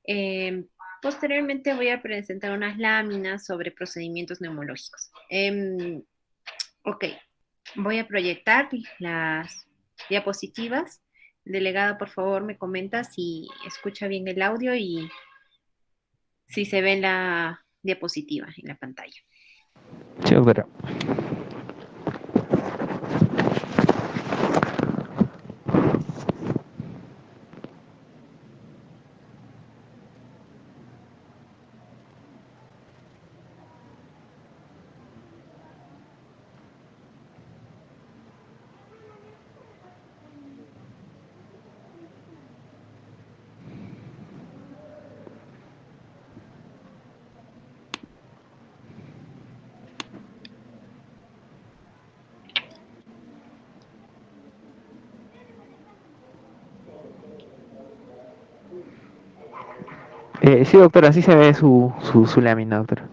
Eh, Posteriormente voy a presentar unas láminas sobre procedimientos neumológicos. Ok, voy a proyectar las diapositivas. Delegado, por favor, me comenta si escucha bien el audio y si se ve la diapositiva en la pantalla. Sí, doctora. Sí, doctora, sí se ve su lámina, doctora.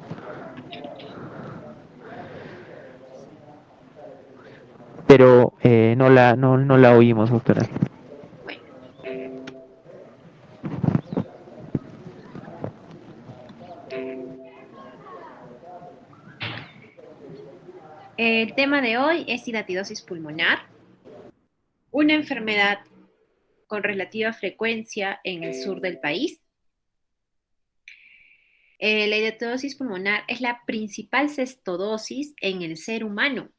Pero no la oímos, doctora. Bueno, el tema de hoy es hidatidosis pulmonar, una enfermedad con relativa frecuencia en el sur del país. La hidatidosis pulmonar es la principal cestodosis en el ser humano,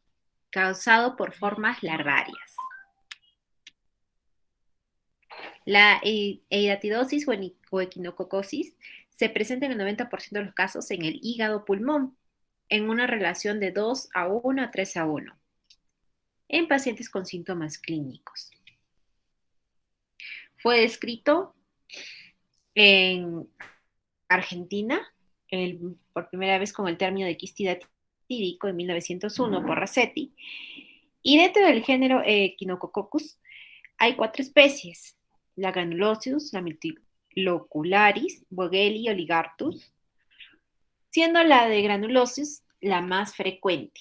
causado por formas larvarias. La hidatidosis o equinococosis se presenta en el 90% de los casos en el hígado-pulmón, en una relación de 2:1 a 3:1, en pacientes con síntomas clínicos. Fue descrito en Argentina por primera vez con el término de quistidatídico en 1901 por Racetti. Y dentro del género Echinococcus hay 4 especies: la Granuloceus, la Multilocularis, Vogeli y Oligartus, siendo la de Granuloceus la más frecuente.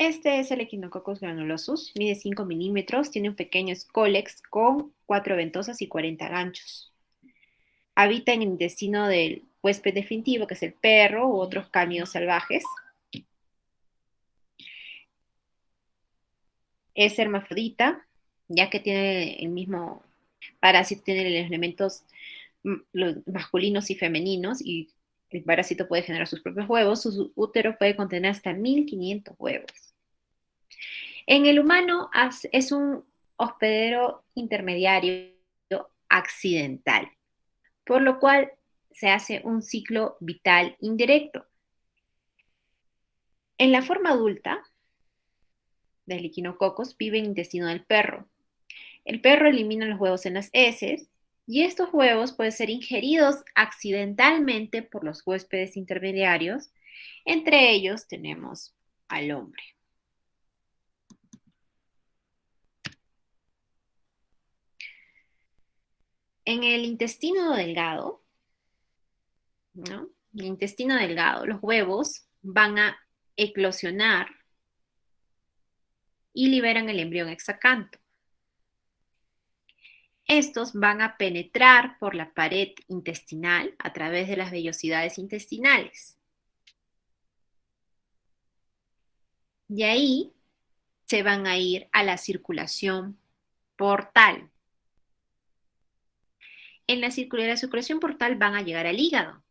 Este es el Echinococcus granulosus, mide 5 milímetros, tiene un pequeño escólex con 4 ventosas y 40 ganchos. Habita en el intestino del huésped definitivo, que es el perro u otros cánidos salvajes. Es hermafrodita, ya que tiene el mismo parásito, tiene los elementos los masculinos y femeninos, y el parásito puede generar sus propios huevos. Su útero puede contener hasta 1500 huevos. En el humano es un hospedero intermediario accidental, por lo cual se hace un ciclo vital indirecto. En la forma adulta del equinococos vive en el intestino del perro. El perro elimina los huevos en las heces y estos huevos pueden ser ingeridos accidentalmente por los huéspedes intermediarios. Entre ellos tenemos al hombre. En el intestino delgado, ¿no? El intestino delgado, los huevos van a eclosionar y liberan el embrión hexacanto. Estos van a penetrar por la pared intestinal a través de las vellosidades intestinales. Y ahí se van a ir a la circulación portal. En la circulación portal van a llegar al hígado.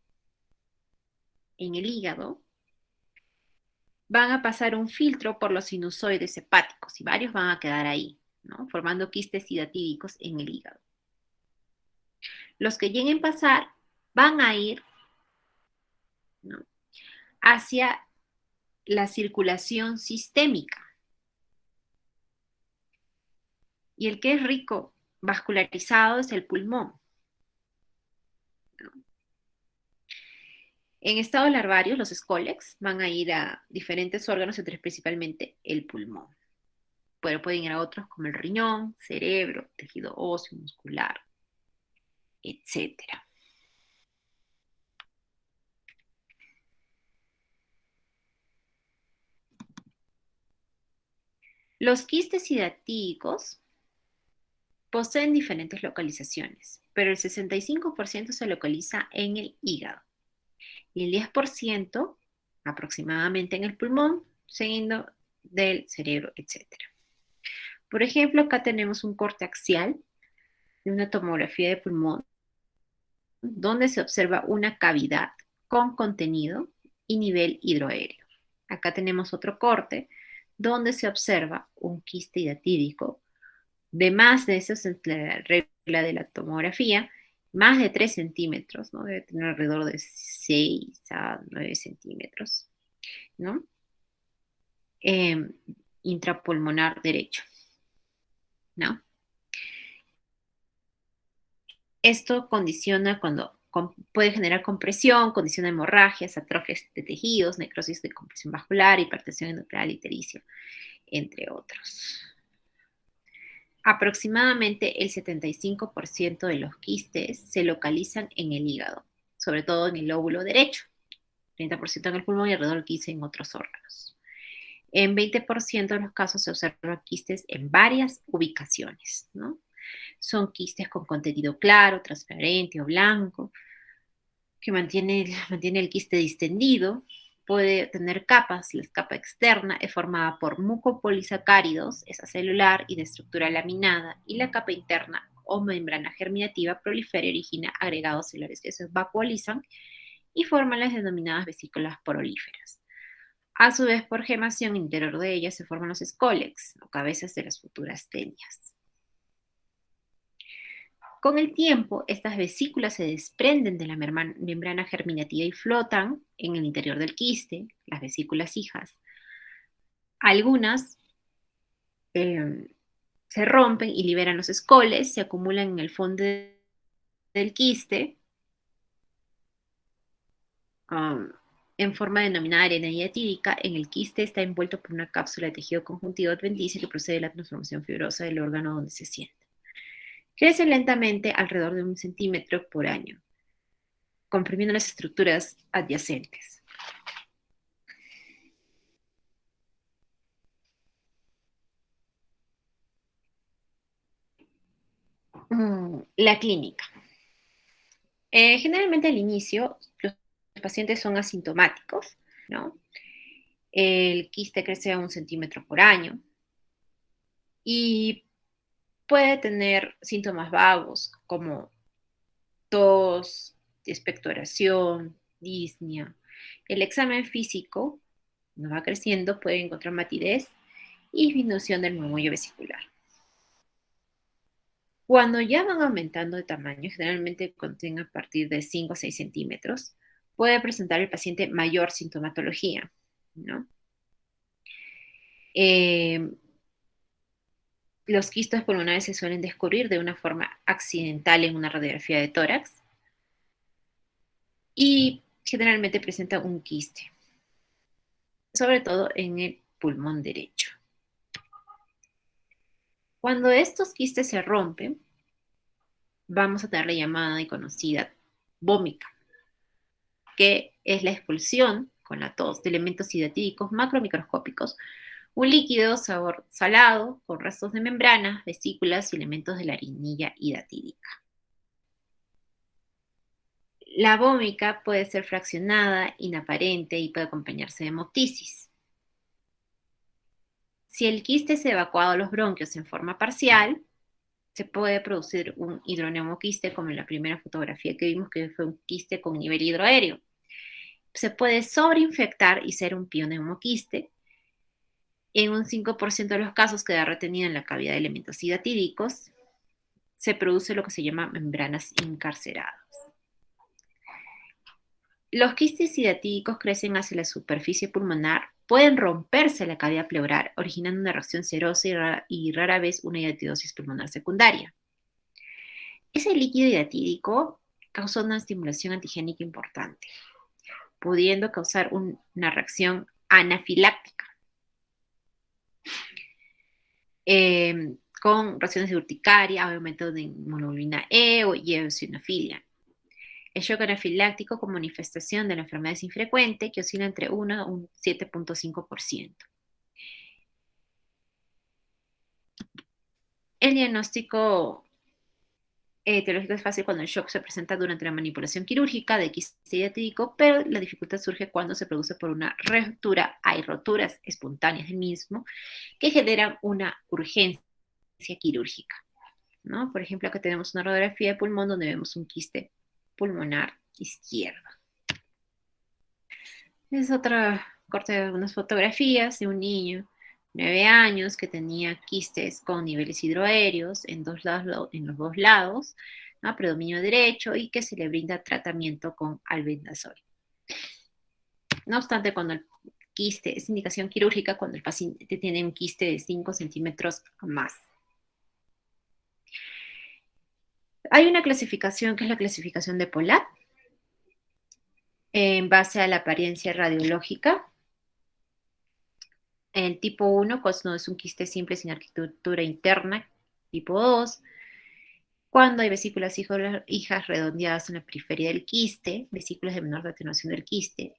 En el hígado van a pasar un filtro por los sinusoides hepáticos y varios van a quedar ahí, ¿no? Formando quistes hidatídicos en el hígado. Los que lleguen a pasar van a ir, ¿no?, hacia la circulación sistémica. Y el que es rico vascularizado es el pulmón, ¿no? En estados larvarios, los escólex van a ir a diferentes órganos, entre principalmente el pulmón. Pero pueden ir a otros como el riñón, cerebro, tejido óseo, muscular, etcétera. Los quistes hidatídicos poseen diferentes localizaciones, pero el 65% se localiza en el hígado y el 10% aproximadamente en el pulmón, seguido del cerebro, etc. Por ejemplo, acá tenemos un corte axial de una tomografía de pulmón donde se observa una cavidad con contenido y nivel hidroaéreo. Acá tenemos otro corte donde se observa un quiste hidatídico de más de, eso es la regla de la tomografía, más de 3 centímetros, ¿no? Debe tener alrededor de 6 a 9 centímetros, ¿no? Eh, intrapulmonar derecho, ¿no? Esto condiciona puede generar compresión, condiciona hemorragias, atrofias de tejidos, necrosis de compresión vascular, hipertensión endocrina y tericio, entre otros. Aproximadamente el 75% de los quistes se localizan en el hígado, sobre todo en el lóbulo derecho, 30% en el pulmón y alrededor del 15% en otros órganos. En 20% de los casos se observan quistes en varias ubicaciones, ¿no? Son quistes con contenido claro, transparente o blanco, que mantiene el quiste distendido, puede tener capas. La capa externa es formada por mucopolisacáridos, esa celular y de estructura laminada, y la capa interna o membrana germinativa prolifera y origina agregados celulares que se vacuolizan y forman las denominadas vesículas porolíferas. A su vez, por gemación interior de ellas se forman los escólex, o cabezas de las futuras tenias. Con el tiempo, estas vesículas se desprenden de la membrana germinativa y flotan en el interior del quiste, las vesículas hijas. Algunas eh, se rompen y liberan los escoles, se acumulan en el fondo del quiste um, en forma denominada arena diatídica. En el quiste está envuelto por una cápsula de tejido conjuntivo adventicio que procede de la transformación fibrosa del órgano donde se siente. Crece lentamente alrededor de 1 centímetro por año, comprimiendo las estructuras adyacentes. La clínica. Generalmente al inicio los pacientes son asintomáticos, ¿no? El quiste crece a 1 centímetro por año y puede tener síntomas vagos como tos, expectoración, disnea. El examen físico no va creciendo, puede encontrar matidez y disminución del murmullo vesicular. Cuando ya van aumentando de tamaño, generalmente contienen a partir de 5 o 6 centímetros, puede presentar el paciente mayor sintomatología, ¿no? Los quistes pulmonares se suelen descubrir de una forma accidental en una radiografía de tórax y generalmente presentan un quiste, sobre todo en el pulmón derecho. Cuando estos quistes se rompen, vamos a tener la llamada y conocida vómica, que es la expulsión con la tos de elementos hidatídicos macromicroscópicos, un líquido sabor salado con restos de membranas, vesículas y elementos de la arenilla hidatídica. La vómica puede ser fraccionada, inaparente y puede acompañarse de hemoptisis. Si el quiste es evacuado a los bronquios en forma parcial, se puede producir un hidroneumoquiste, como en la primera fotografía que vimos, que fue un quiste con nivel hidroaéreo. Se puede sobreinfectar y ser un pioneumoquiste. En un 5% de los casos queda retenida en la cavidad de elementos hidatídicos. Se produce lo que se llama membranas encarceradas. Los quistes hidatídicos crecen hacia la superficie pulmonar, pueden romperse la cavidad pleural, originando una reacción serosa y rara vez una hidatidosis pulmonar secundaria. Ese líquido hidatídico causa una estimulación antigénica importante, pudiendo causar una reacción anafiláctica, con reacciones de urticaria, aumento de hemoglobina E o eosinofilia. El shock anafiláctico como manifestación de la enfermedad es infrecuente, que oscila entre 1 a un 7.5%. El diagnóstico etiológico es fácil cuando el shock se presenta durante la manipulación quirúrgica de quiste diatídico, pero la dificultad surge cuando se produce por una rotura. Hay roturas espontáneas del mismo que generan una urgencia quirúrgica, ¿no? Por ejemplo, acá tenemos una radiografía de pulmón donde vemos un quiste pulmonar izquierdo. Es otra corte de algunas fotografías de un niño, 9 años, que tenía quistes con niveles hidroaéreos en los dos lados, ¿no? Predominio derecho, y que se le brinda tratamiento con albendazol. No obstante, cuando el quiste es indicación quirúrgica, cuando el paciente tiene un quiste de 5 centímetros o más. Hay una clasificación que es la clasificación de Polat, en base a la apariencia radiológica. El tipo 1, cuando es un quiste simple sin arquitectura interna. Tipo 2, cuando hay vesículas hijas redondeadas en la periferia del quiste, vesículas de menor atenuación del quiste.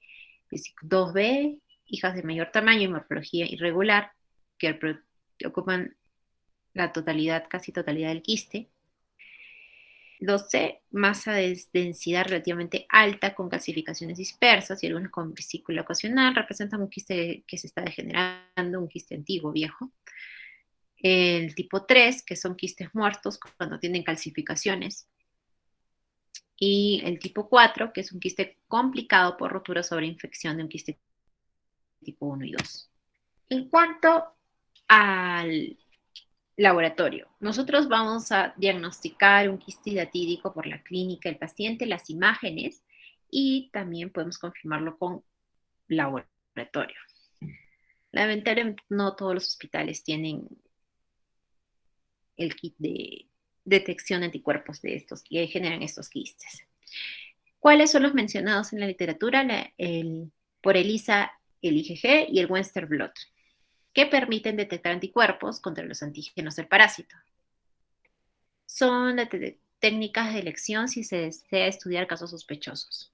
2B, hijas de mayor tamaño y morfología irregular, que ocupan la totalidad, casi totalidad del quiste. 2C, masa de densidad relativamente alta con calcificaciones dispersas y algunas con vesícula ocasional, representan un quiste que se está degenerando, un quiste antiguo, viejo. El tipo 3, que son quistes muertos cuando tienen calcificaciones. Y el tipo 4, que es un quiste complicado por rotura sobre infección de un quiste tipo 1 y 2. En cuanto al laboratorio, nosotros vamos a diagnosticar un quiste hidatídico por la clínica del paciente, las imágenes, y también podemos confirmarlo con laboratorio. Lamentablemente no todos los hospitales tienen el kit de detección de anticuerpos de estos que generan estos quistes. ¿Cuáles son los mencionados en la literatura? Por ELISA, el IgG y el Western blot, que permiten detectar anticuerpos contra los antígenos del parásito. Son las técnicas de elección si se desea estudiar casos sospechosos.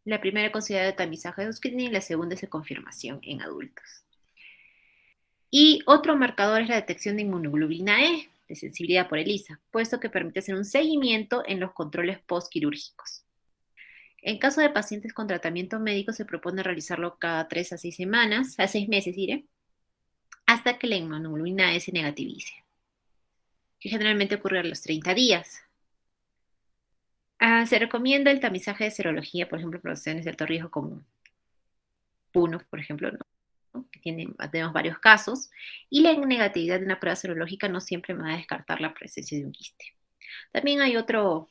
La primera considera el tamizaje de screening y la segunda es de confirmación en adultos. Y otro marcador es la detección de inmunoglobulina E, de sensibilidad por ELISA, puesto que permite hacer un seguimiento en los controles postquirúrgicos. En caso de pacientes con tratamiento médico, se propone realizarlo cada 3 a 6 semanas, a 6 meses, diré, hasta que la inmunoglobulina E se negativice, que generalmente ocurre a los 30 días. Se recomienda el tamizaje de serología, por ejemplo, poblaciones de alto riesgo como PUNO, por ejemplo, ¿no? Que tenemos varios casos, y la negatividad de una prueba serológica no siempre me va a descartar la presencia de un quiste. También hay otro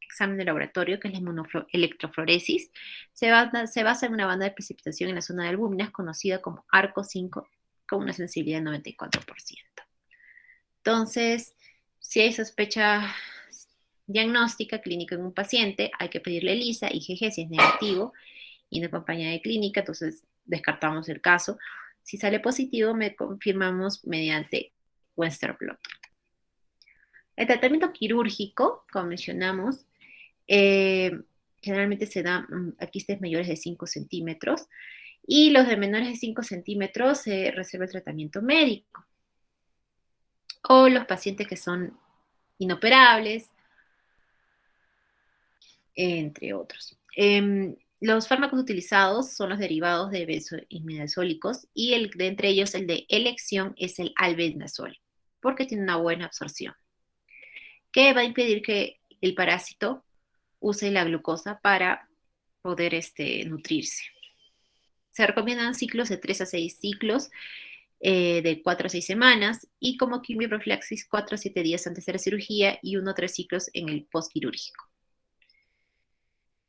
examen de laboratorio, que es la electrofloresis. Se basa en una banda de precipitación en la zona de albúminas conocida como arco 5, con una sensibilidad del 94%. Entonces, si hay sospecha diagnóstica clínica en un paciente, hay que pedirle ELISA, IgG si es negativo y no acompaña de clínica, entonces descartamos el caso. Si sale positivo, me confirmamos mediante Western blot. El tratamiento quirúrgico, como mencionamos, eh, generalmente se da a quistes mayores de 5 centímetros y los de menores de 5 centímetros se reserva el tratamiento médico. O los pacientes que son inoperables, entre otros. Los fármacos utilizados son los derivados de benzodiazepínicos y de entre ellos el de elección es el albendazol, porque tiene una buena absorción, que va a impedir que el parásito use la glucosa para poder nutrirse. Se recomiendan ciclos de 3 a 6 ciclos, de 4 a 6 semanas, y como quimioprofilaxis 4 a 7 días antes de la cirugía y 1 a 3 ciclos en el postquirúrgico.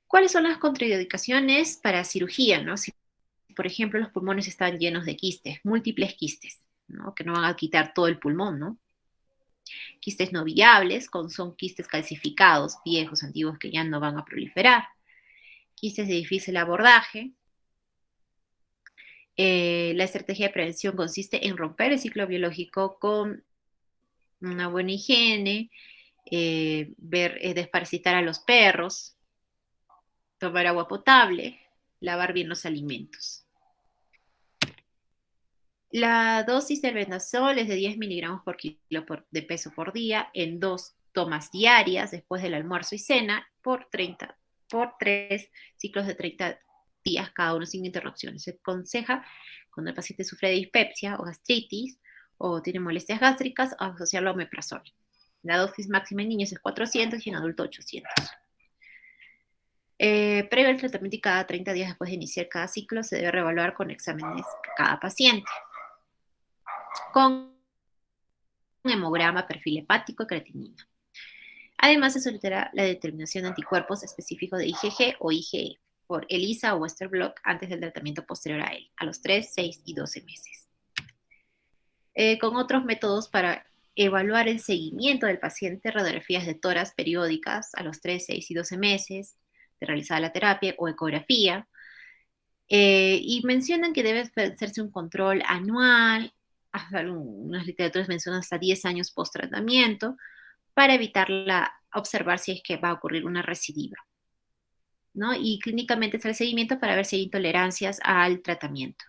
¿Cuáles son las contraindicaciones para cirugía, no? Si, por ejemplo, los pulmones están llenos de quistes, múltiples quistes, ¿no? Que no van a quitar todo el pulmón, ¿no? Quistes no viables, son quistes calcificados, viejos, antiguos, que ya no van a proliferar. Quistes de difícil abordaje. La estrategia de prevención consiste en romper el ciclo biológico con una buena higiene, desparasitar a los perros, tomar agua potable, lavar bien los alimentos. La dosis de Bendazol es de 10 miligramos por kilo de peso por día en dos tomas diarias después del almuerzo y cena por 3 ciclos de 30 días cada uno sin interrupciones. Se aconseja cuando el paciente sufre de dispepsia o gastritis o tiene molestias gástricas asociarlo a omeprazol. La dosis máxima en niños es 400 y en adultos 800. Previo al tratamiento y cada 30 días después de iniciar cada ciclo se debe reevaluar con exámenes cada paciente. Con hemograma, perfil hepático y creatinina. Además, se solicitará la determinación de anticuerpos específicos de IgG o IgE por ELISA o Western Blot antes del tratamiento posterior a él, a los 3, 6 y 12 meses. Con otros métodos para evaluar el seguimiento del paciente, radiografías de tórax periódicas a los 3, 6 y 12 meses de realizada la terapia o ecografía. Y mencionan que debe hacerse un control anual, algunas literaturas mencionan hasta 10 años post tratamiento, para observar si es que va a ocurrir una recidiva, ¿no? Y clínicamente es el seguimiento para ver si hay intolerancias al tratamiento.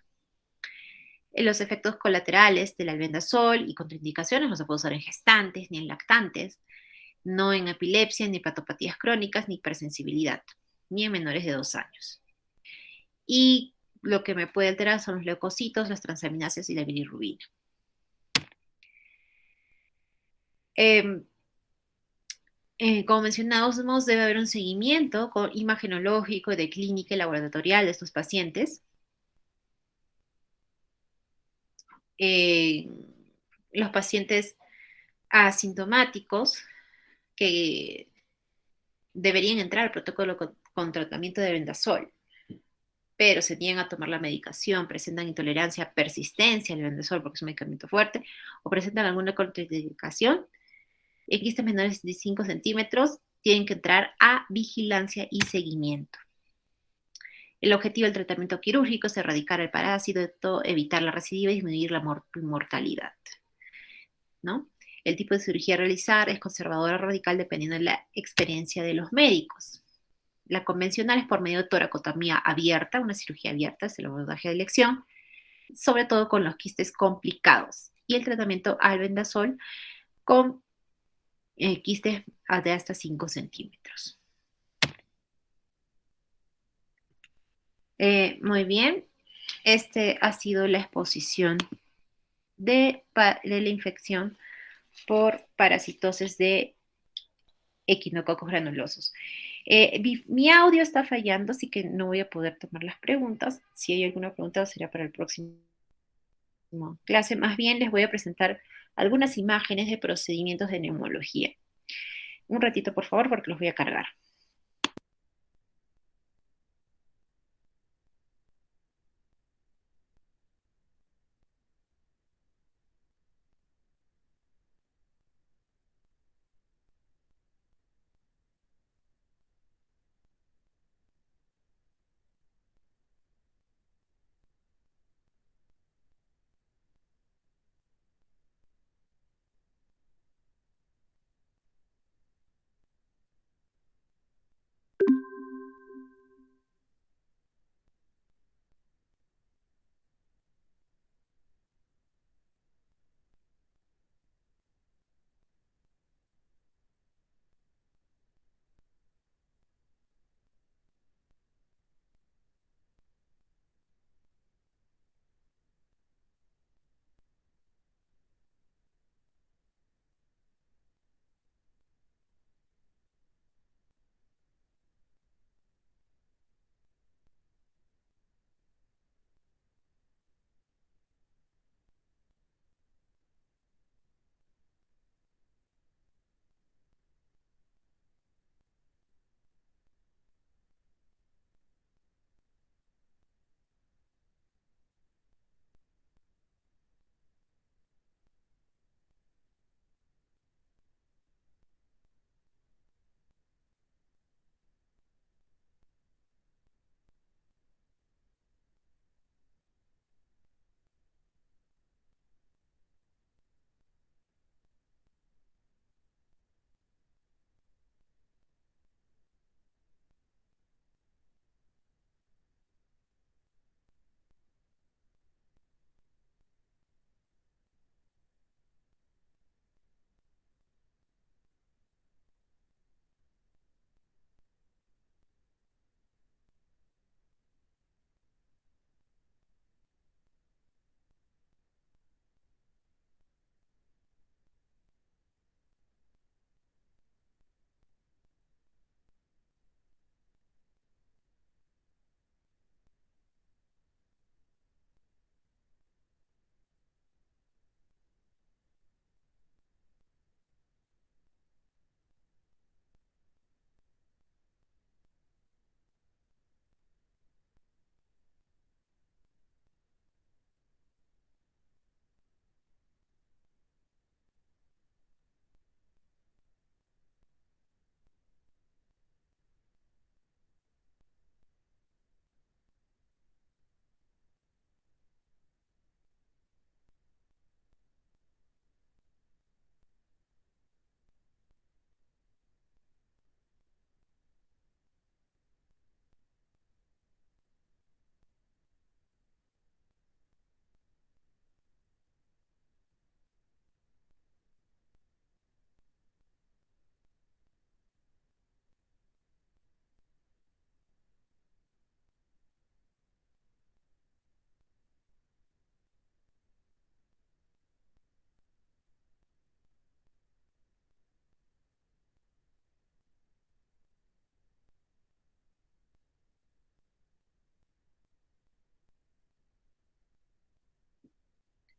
Los efectos colaterales del albendazol y contraindicaciones no se puede usar en gestantes ni en lactantes, no en epilepsia, ni hepatopatías crónicas, ni hipersensibilidad, ni en menores de 2 años. Y lo que me puede alterar son los leucocitos, las transaminases y la bilirrubina. Eh, como mencionábamos, debe haber un seguimiento imagenológico, de clínica y laboratorial de estos pacientes. Eh, los pacientes asintomáticos que deberían entrar al protocolo con tratamiento de Bendazol, pero se niegan a tomar la medicación, presentan intolerancia, persistencia al Bendazol porque es un medicamento fuerte, o presentan alguna contraindicación, en quistes menores de 5 centímetros, tienen que entrar a vigilancia y seguimiento. El objetivo del tratamiento quirúrgico es erradicar el parásito, evitar la recidiva y disminuir la mortalidad, ¿no? El tipo de cirugía a realizar es conservadora o radical dependiendo de la experiencia de los médicos. La convencional es por medio de toracotomía abierta, una cirugía abierta, es el abordaje de elección, sobre todo con los quistes complicados. Y el tratamiento albendazol con quistes de hasta 5 centímetros. Muy bien, este ha sido la exposición de la infección por parasitosis de equinococos granulosos. Mi audio está fallando, así que no voy a poder tomar las preguntas. Si hay alguna pregunta, será para el próximo clase. Más bien les voy a presentar algunas imágenes de procedimientos de neumología. Un ratito, por favor, porque los voy a cargar.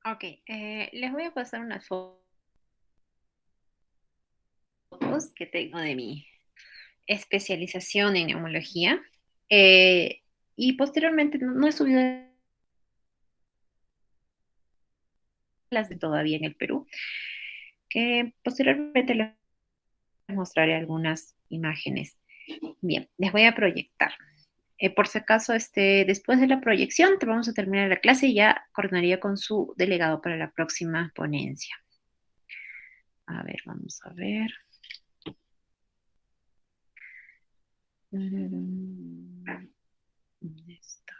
Ok, les voy a pasar unas fotos que tengo de mi especialización en neumología. Eh, y posteriormente no he subido las de todavía en el Perú, que posteriormente les mostraré algunas imágenes. Bien, les voy a proyectar. Por si acaso, después de la proyección, te vamos a terminar la clase y ya coordinaría con su delegado para la próxima ponencia. A ver, vamos a ver. ¿Dónde está?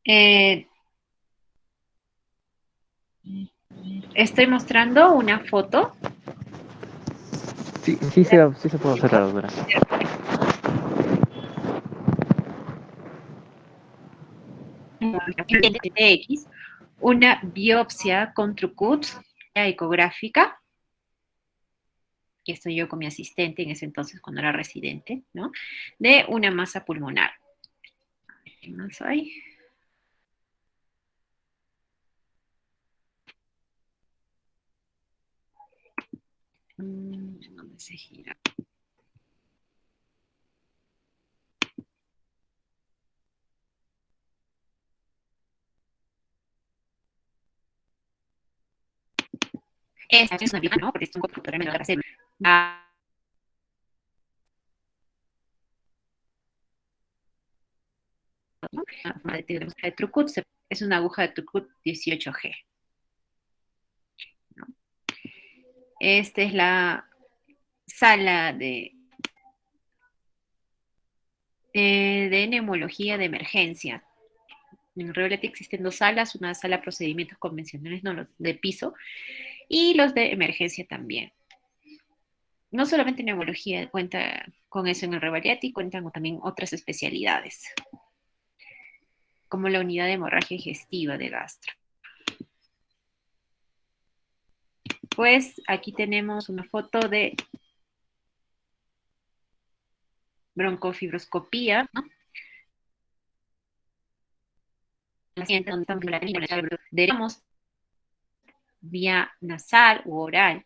Eh, Estoy mostrando una foto Sí, sí se puede observar, doctora. de X, una biopsia con Trucut ecográfica, que estoy yo con mi asistente en ese entonces cuando era residente, ¿no? De una masa pulmonar. ¿Qué más hay? ¿Dónde se gira? Esta es una biopsia, ¿no? Porque es un computador menor hacer. De Trucut es una aguja de Trucut 18G. ¿No? Esta es la sala de neumología de emergencia. En realidad existen dos salas, una sala de procedimientos convencionales, no los de piso, y los de emergencia también. No solamente neumología cuenta con eso en el Revaliati, cuentan también otras especialidades, como la unidad de hemorragia digestiva de gastro. Pues aquí tenemos una foto de broncofibroscopía, ¿no? La siguiente, donde estamos la derivamos vía nasal u oral,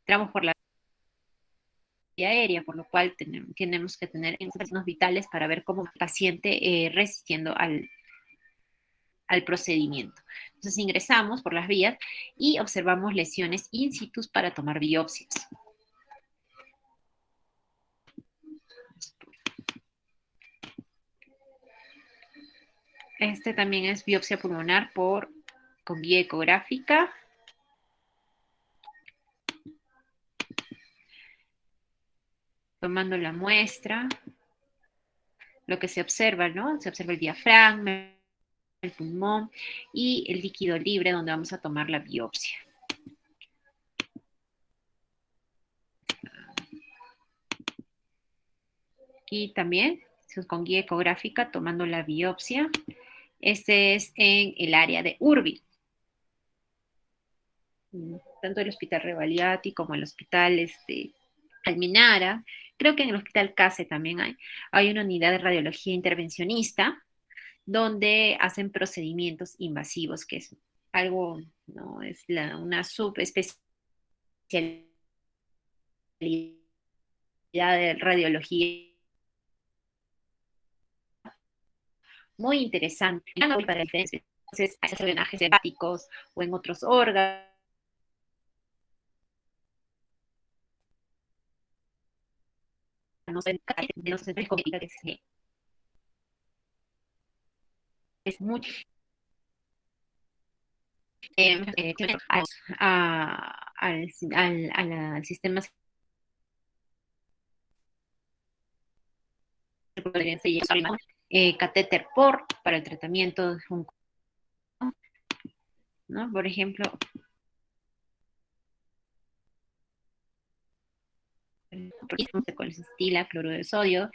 entramos por la vía aérea, por lo cual tenemos que tener signos vitales para ver cómo el paciente resistiendo al procedimiento. Entonces ingresamos por las vías y observamos lesiones in situ para tomar biopsias. Este también es biopsia pulmonar con guía ecográfica. Tomando la muestra, lo que se observa, ¿no? Se observa el diafragma, el pulmón y el líquido libre donde vamos a tomar la biopsia. Y también con guía ecográfica tomando la biopsia. Este es en el área de Urbi. Tanto el Hospital Revaliati como el Hospital Alminara. Creo que en el Hospital Case también hay una unidad de radiología intervencionista donde hacen procedimientos invasivos, que es algo, ¿no? Es una subespecialidad de radiología muy interesante. Entonces, hay drenajes hepáticos o en otros órganos, de los centros que es mucho eh, al sistema catéter POR para el tratamiento, ¿no? Por ejemplo, de colecistila, cloruro de sodio,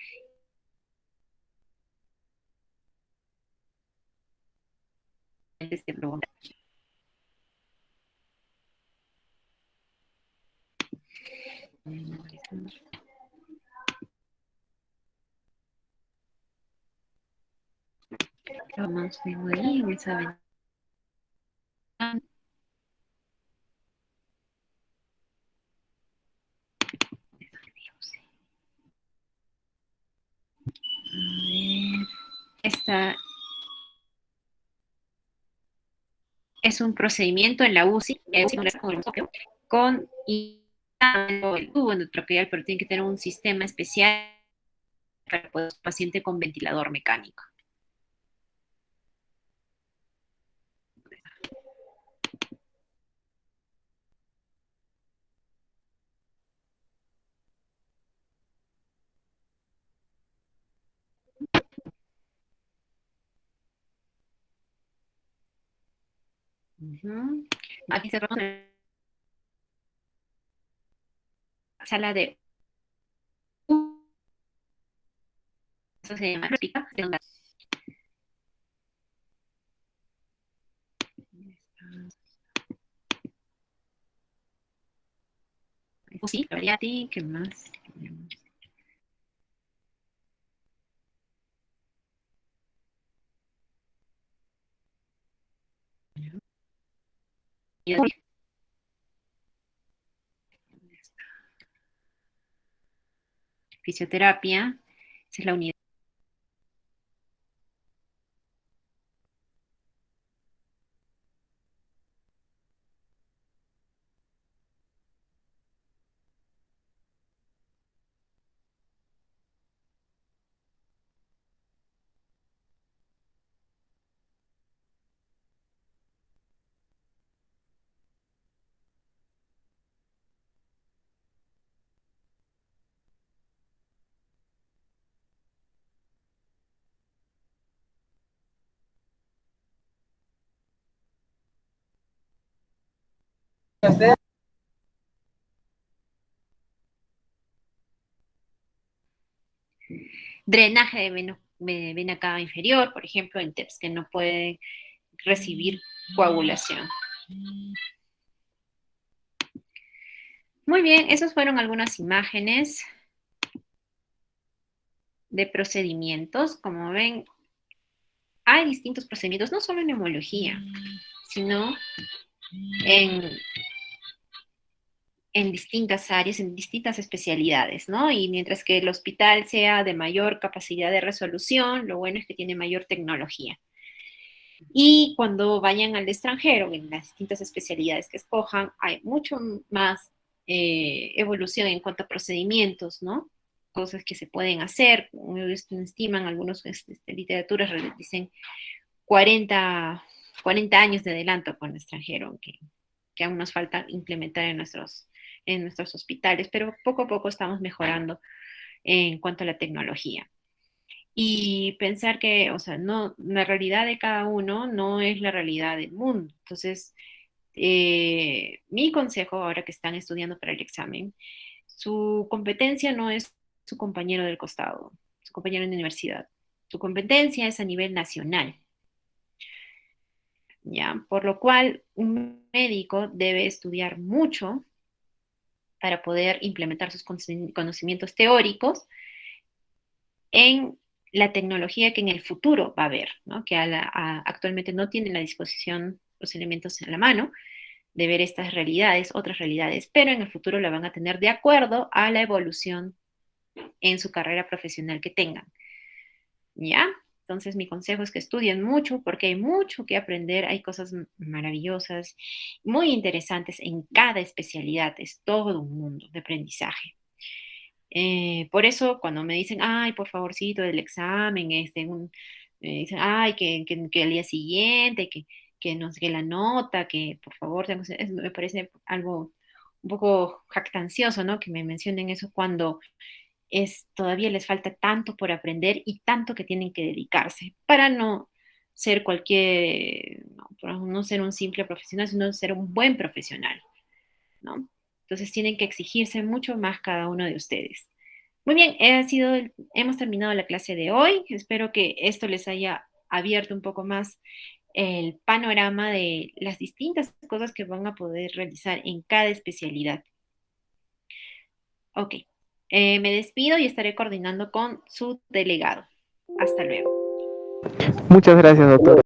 este, más tengo ahí en esa ventana. Esta es un procedimiento en la UCI, con el tubo endotraqueal, pero tiene que tener un sistema especial para el paciente con ventilador mecánico. Aquí se la sala de eso se llama sí, a ti, ¿qué más? Fisioterapia, esa es la unidad. Drenaje de vena cava inferior, por ejemplo, en TEPS que no pueden recibir coagulación. Muy bien, esas fueron algunas imágenes de procedimientos. Como ven, hay distintos procedimientos, no solo en neumología, sino en, en distintas áreas, en distintas especialidades, ¿no? Y mientras que el hospital sea de mayor capacidad de resolución, lo bueno es que tiene mayor tecnología. Y cuando vayan al extranjero, en las distintas especialidades que escojan, hay mucho más evolución en cuanto a procedimientos, ¿no? Cosas que se pueden hacer, estiman algunos literaturas, dicen 40, 40 años de adelanto con el extranjero, que aún nos falta implementar en nuestros hospitales, pero poco a poco estamos mejorando en cuanto a la tecnología. Y pensar que, o sea, no, la realidad de cada uno no es la realidad del mundo. Entonces, mi consejo ahora que están estudiando para el examen, su competencia no es su compañero del costado, su compañero en la universidad. Su competencia es a nivel nacional, ¿ya? Por lo cual, un médico debe estudiar mucho para poder implementar sus conocimientos teóricos en la tecnología que en el futuro va a haber, ¿no? Que actualmente no tienen a disposición los elementos en la mano de ver estas realidades, otras realidades, pero en el futuro la van a tener de acuerdo a la evolución en su carrera profesional que tengan, ¿ya? Entonces, mi consejo es que estudien mucho porque hay mucho que aprender, hay cosas maravillosas, muy interesantes en cada especialidad, es todo un mundo de aprendizaje. Por eso, cuando me dicen, ay, por favorcito, del examen, dicen, ay, que al día siguiente, que no sé, que la nota, que por favor, me parece algo un poco jactancioso, ¿no? Que me mencionen eso cuando todavía les falta tanto por aprender y tanto que tienen que dedicarse para no ser para no ser un simple profesional, sino ser un buen profesional, ¿no? Entonces tienen que exigirse mucho más cada uno de ustedes. Muy bien, hemos terminado la clase de hoy. Espero que esto les haya abierto un poco más el panorama de las distintas cosas que van a poder realizar en cada especialidad. Ok, me despido y estaré coordinando con su delegado. Hasta luego. Muchas gracias, doctora.